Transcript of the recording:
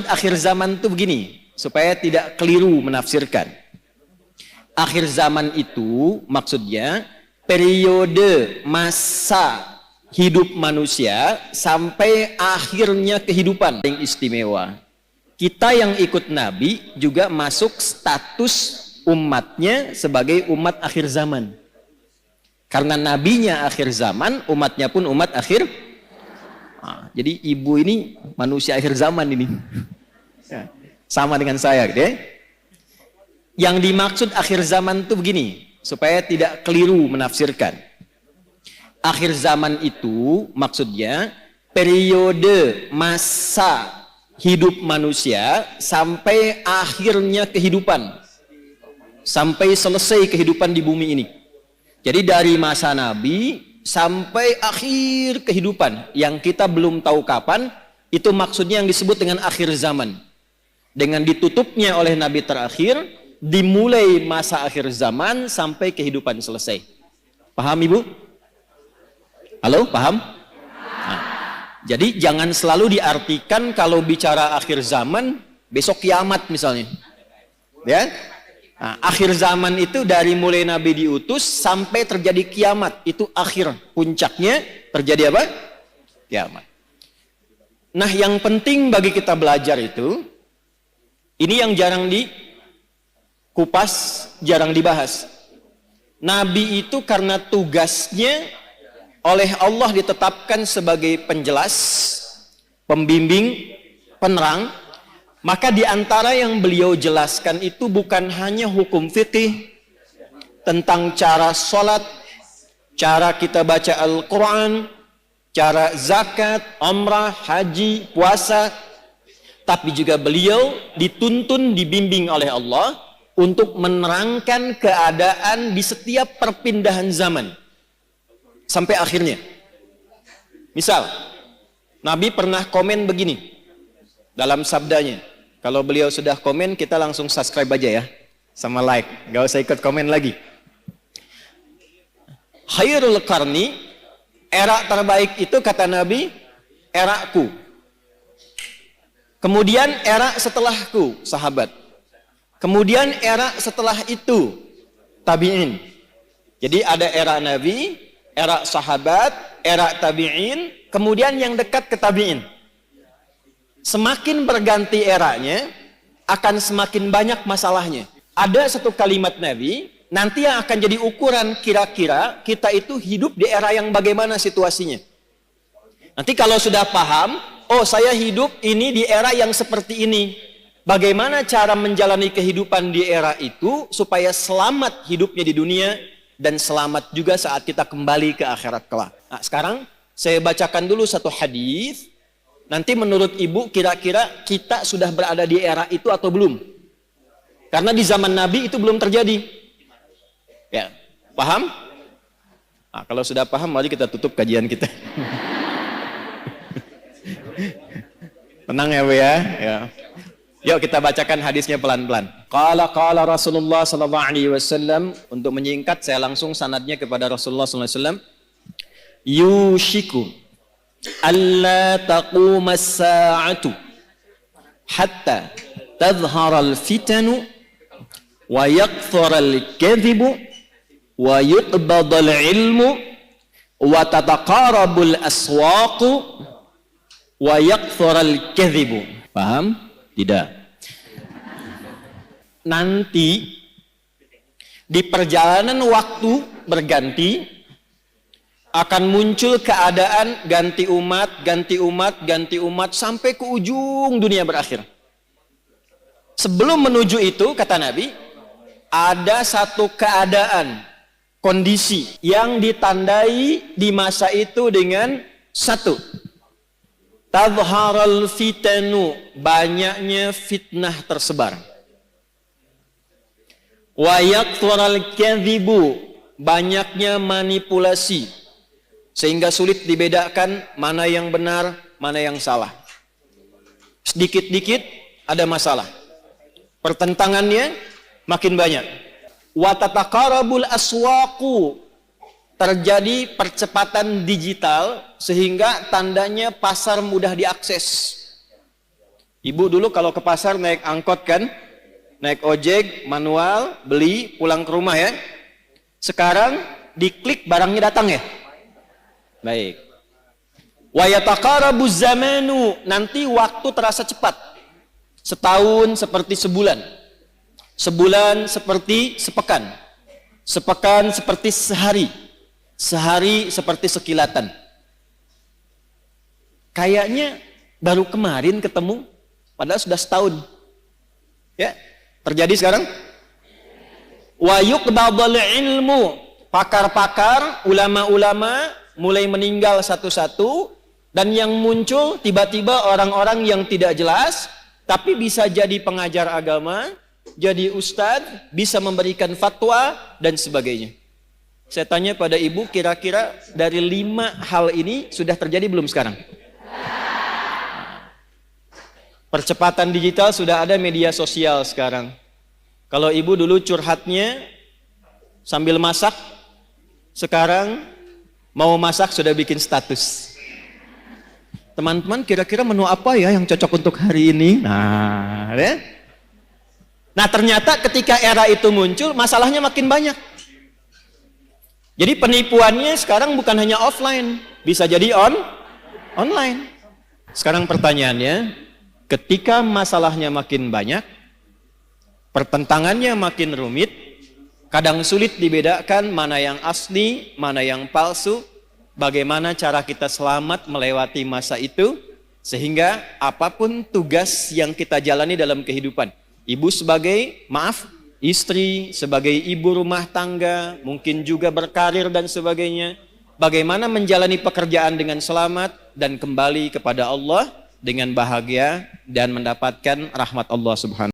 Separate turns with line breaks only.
Akhir zaman itu begini, supaya tidak keliru menafsirkan. Akhir zaman itu maksudnya periode masa hidup manusia sampai akhirnya kehidupan yang istimewa. Kita yang ikut Nabi juga masuk status umatnya sebagai umat akhir zaman. Karena nabinya akhir zaman, umatnya pun umat akhir. Jadi ibu ini manusia akhir zaman ini. Ya, sama dengan saya, gitu ya. Yang dimaksud akhir zaman itu begini, supaya tidak keliru menafsirkan. Akhir zaman itu maksudnya periode masa hidup manusia sampai akhirnya kehidupan. Sampai selesai kehidupan di bumi ini. Jadi dari masa Nabi sampai akhir kehidupan yang kita belum tahu kapan, itu maksudnya yang disebut dengan akhir zaman. Dengan ditutupnya oleh Nabi terakhir, dimulai masa akhir zaman sampai kehidupan selesai. Paham Ibu? Halo, paham? Nah, jadi jangan selalu diartikan kalau bicara akhir zaman, besok kiamat misalnya. Ya? Nah, akhir zaman itu dari mulai Nabi diutus sampai terjadi kiamat. Itu akhir, puncaknya terjadi apa? Kiamat. Nah, yang penting bagi kita belajar itu, ini yang jarang dikupas, jarang dibahas. Nabi itu karena tugasnya oleh Allah ditetapkan sebagai penjelas, pembimbing, penerang. Maka di antara yang beliau jelaskan itu bukan hanya hukum fikih tentang cara sholat, cara kita baca Al-Quran, cara zakat, umrah, haji, puasa, tapi juga beliau dituntun, dibimbing oleh Allah untuk menerangkan keadaan di setiap perpindahan zaman sampai akhirnya. Misal, Nabi pernah komen begini dalam sabdanya. Kalau beliau sudah komen, kita langsung subscribe aja ya, sama like, gak usah ikut komen lagi. Khairul qarni, era terbaik itu kata Nabi, eraku. Kemudian era setelahku, sahabat. Kemudian era setelah itu, tabi'in. Jadi ada era Nabi, era sahabat, era tabi'in, kemudian yang dekat ke tabi'in. Semakin berganti eranya, akan semakin banyak masalahnya. Ada satu kalimat Nabi, nanti yang akan jadi ukuran kira-kira kita itu hidup di era yang bagaimana situasinya. Nanti kalau sudah paham, oh saya hidup ini di era yang seperti ini. Bagaimana cara menjalani kehidupan di era itu, supaya selamat hidupnya di dunia, dan selamat juga saat kita kembali ke akhirat kelak. Nah, sekarang saya bacakan dulu satu hadis. Nanti menurut Ibu kira-kira kita sudah berada di era itu atau belum? Karena di zaman Nabi itu belum terjadi. Ya, paham? Nah, kalau sudah paham, mari kita tutup kajian kita. Tenang ya Bu ya. Ya. Yuk kita bacakan hadisnya pelan-pelan. Qala Rasulullah sallallahu alaihi wasallam. Untuk menyingkat saya langsung sanadnya kepada Rasulullah sallallahu alaihi wasallam. Yushiku alla taquma as-sa'atu hatta tadhhara al-fitanu wa yakthura al-kadhibu wa yuqbada al-ilmu wa tataqarabu al-aswaqu wa yakthura al-kadhibu. Paham? Tidak. Nanti di perjalanan waktu berganti akan muncul keadaan ganti umat, ganti umat, ganti umat sampai ke ujung dunia berakhir. Sebelum menuju itu, kata Nabi, ada satu keadaan, kondisi yang ditandai di masa itu dengan satu, tadharal fitanu, banyaknya fitnah tersebar. Wa yakthural kadhibu, banyaknya manipulasi. Sehingga sulit dibedakan mana yang benar, mana yang salah. Sedikit-dikit ada masalah. Pertentangannya makin banyak. Wa tataqarabul aswaqu, terjadi percepatan digital sehingga tandanya pasar mudah diakses. Ibu dulu kalau ke pasar naik angkot kan, naik ojek, manual, beli, pulang ke rumah ya. Sekarang diklik barangnya datang ya. Baik. Wa yataqarabu zamanu, nanti waktu terasa cepat. Setahun seperti sebulan. Sebulan seperti sepekan. Sepekan seperti sehari. Sehari seperti sekilatan. Kayaknya baru kemarin ketemu, padahal sudah setahun. Ya, terjadi sekarang. Wa yuqbadul ilmu, pakar-pakar, ulama-ulama mulai meninggal satu-satu, dan yang muncul tiba-tiba orang-orang yang tidak jelas, tapi bisa jadi pengajar agama, jadi ustadz, bisa memberikan fatwa, dan sebagainya. Saya tanya pada ibu, kira-kira dari 5 hal ini sudah terjadi belum sekarang? Percepatan digital sudah ada, media sosial sekarang. Kalau ibu dulu curhatnya sambil masak, sekarang mau masak sudah bikin status. Teman-teman kira-kira menu apa ya yang cocok untuk hari ini? Nah, ya? Nah ternyata ketika era itu muncul, masalahnya makin banyak. Jadi penipuannya sekarang bukan hanya offline, bisa jadi online. Sekarang pertanyaannya, ketika masalahnya makin banyak, pertentangannya makin rumit, kadang sulit dibedakan mana yang asli, mana yang palsu, bagaimana cara kita selamat melewati masa itu, sehingga apapun tugas yang kita jalani dalam kehidupan, ibu sebagai, istri, sebagai ibu rumah tangga, mungkin juga berkarir dan sebagainya, bagaimana menjalani pekerjaan dengan selamat dan kembali kepada Allah dengan bahagia dan mendapatkan rahmat Allah Subhanahu